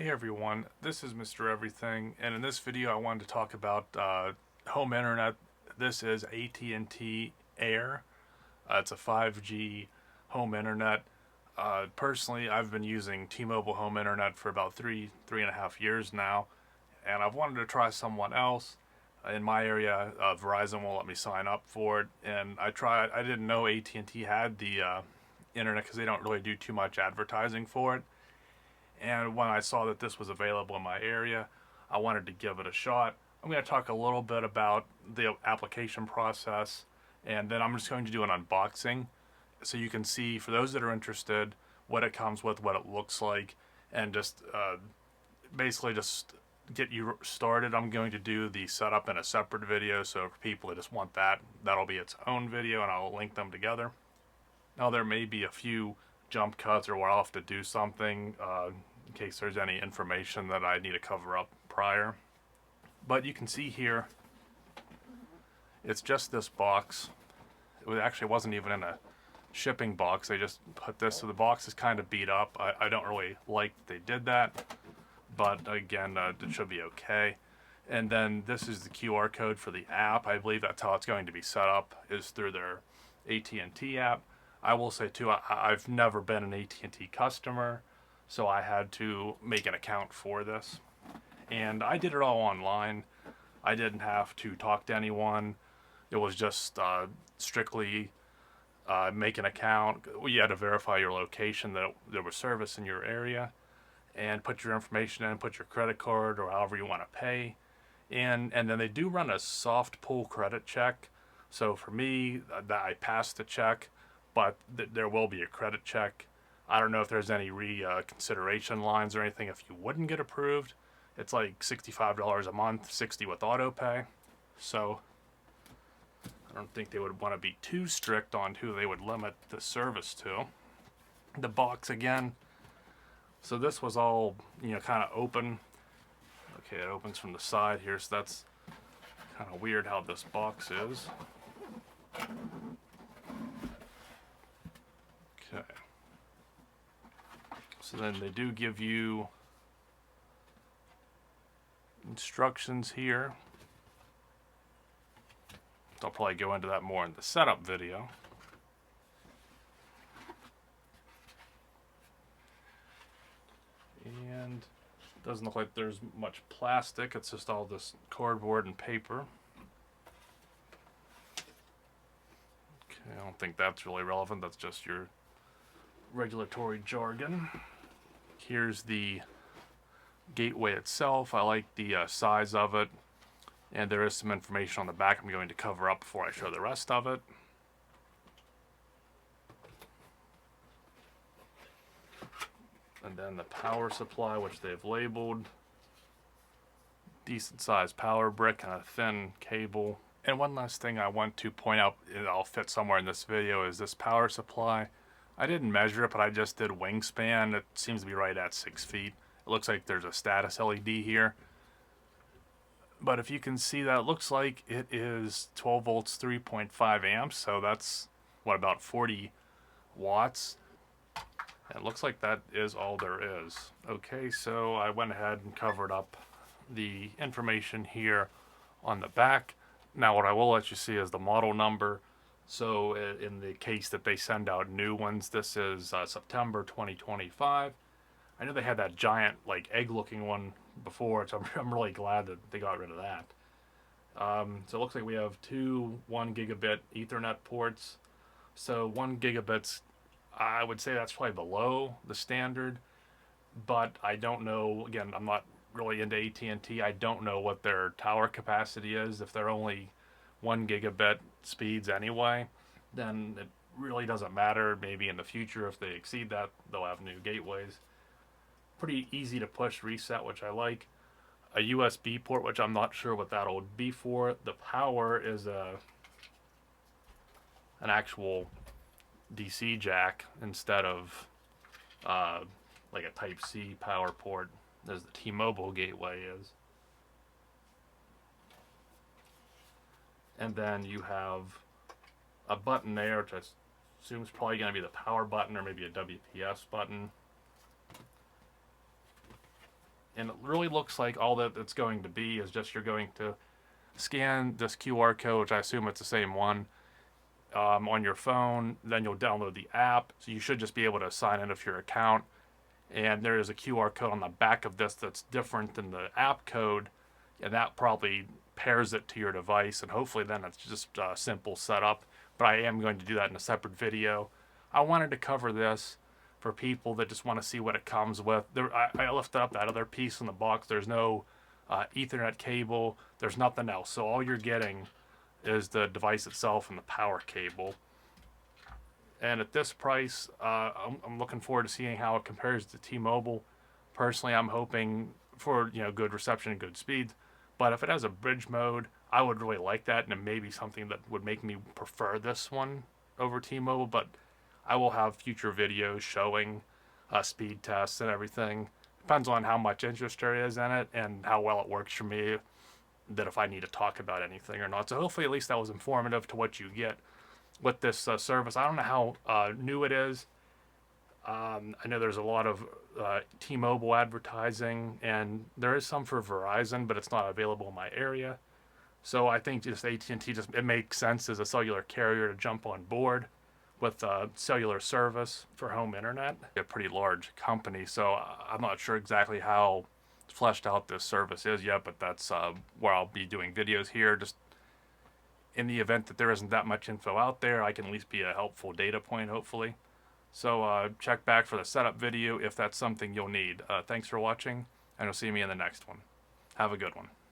Hey everyone, this is Mr. Everything, and in this video I wanted to talk about home internet. This is AT&T Air. It's a 5G home internet. Personally, I've been using T-Mobile home internet for about three and a half years now, and I've wanted to try someone else. In my area, Verizon won't let me sign up for it, and I tried. I didn't know AT&T had the internet because they don't really do too much advertising for it. And when I saw that this was available in my area, I wanted to give it a shot. I'm going to talk a little bit about the application process, and then I'm just going to do an unboxing so you can see, for those that are interested, what it comes with, what it looks like, and just basically just get you started. I'm going to do the setup in a separate video, so for people that just want that, that'll be its own video, and I'll link them together. Now there may be a few jump cuts or where I'll have to do something in case there's any information that I need to cover up prior. But you can see here, it's just this box. It actually wasn't even in a shipping box. They just put this, so the box is kind of beat up. I don't really like that they did that, but again, it should be okay. And then this is the QR code for the app. I believe that's how it's going to be set up, is through their AT&T app. I will say too, I've never been an AT&T customer, so I had to make an account for this. And I did it all online. I didn't have to talk to anyone. It was just strictly make an account. You had to verify your location, that there was service in your area, and put your information in, put your credit card or however you want to pay. And then they do run a soft pull credit check. So for me, I passed the check, but there will be a credit check. I don't know if there's any reconsideration lines or anything if you wouldn't get approved. It's like $65 a month, $60 with auto pay. So I don't think they would want to be too strict on who they would limit the service to. The box again. So this was all, kind of open. Okay, it opens from the side here, so that's kind of weird how this box is. Okay. So then they do give you instructions here. I'll probably go into that more in the setup video. And it doesn't look like there's much plastic. It's just all this cardboard and paper. Okay, I don't think that's really relevant. That's just your regulatory jargon. Here's the gateway itself. I like the size of it, and there is some information on the back I'm going to cover up before I show the rest of it. And then the power supply, which they've labeled. Decent sized power brick and a thin cable. And one last thing I want to point out, I'll fit somewhere in this video, is this power supply. I didn't measure it, but I just did wingspan. It seems to be right at 6 feet. It looks like there's a status LED here. But if you can see that, it looks like it is 12 volts, 3.5 amps. So that's, what, about 40 watts. And it looks like that is all there is. Okay, so I went ahead and covered up the information here on the back. Now what I will let you see is the model number. So in the case that they send out new ones, this is September 2025. I know they had that giant, like, egg-looking one before, so I'm really glad that they got rid of that. So it looks like we have two 1 gigabit Ethernet ports. So 1 gigabit's, I would say that's probably below the standard, but I don't know. Again, I'm not really into AT&T. I don't know what their tower capacity is. If they're only 1 gigabit speeds anyway, then it really doesn't matter. Maybe in the future, if they exceed that, they'll have new gateways. Pretty easy to push reset, which I like. A USB port, which I'm not sure what that'll be for. The power is an actual DC jack instead of like a Type-C power port, as the T-Mobile gateway is. And then you have a button there, which I assume is probably going to be the power button or maybe a WPS button. And it really looks like all that it's going to be is just you're going to scan this QR code, which I assume it's the same one, on your phone. Then you'll download the app. So you should just be able to sign in with your account. And there is a QR code on the back of this that's different than the app code. And that probably pairs it to your device. And hopefully then it's just a simple setup. But I am going to do that in a separate video. I wanted to cover this for people that just want to see what it comes with. I lifted up that other piece in the box. There's no Ethernet cable. There's nothing else. So all you're getting is the device itself and the power cable. And at this price, I'm looking forward to seeing how it compares to T-Mobile. Personally, I'm hoping for good reception and good speed. But if it has a bridge mode, I would really like that, and it may be something that would make me prefer this one over T-Mobile. But I will have future videos showing speed tests and everything. Depends on how much interest there is in it and how well it works for me, that if I need to talk about anything or not. So hopefully at least that was informative to what you get with this service. I don't know how new it is. I know there's a lot of T-Mobile advertising, and there is some for Verizon, but it's not available in my area. So I think just AT&T it makes sense as a cellular carrier to jump on board with cellular service for home internet. A pretty large company, so I'm not sure exactly how fleshed out this service is yet, but that's where I'll be doing videos here. Just in the event that there isn't that much info out there, I can at least be a helpful data point, hopefully. So check back for the setup video if that's something you'll need. Thanks for watching, and you'll see me in the next one. Have a good one.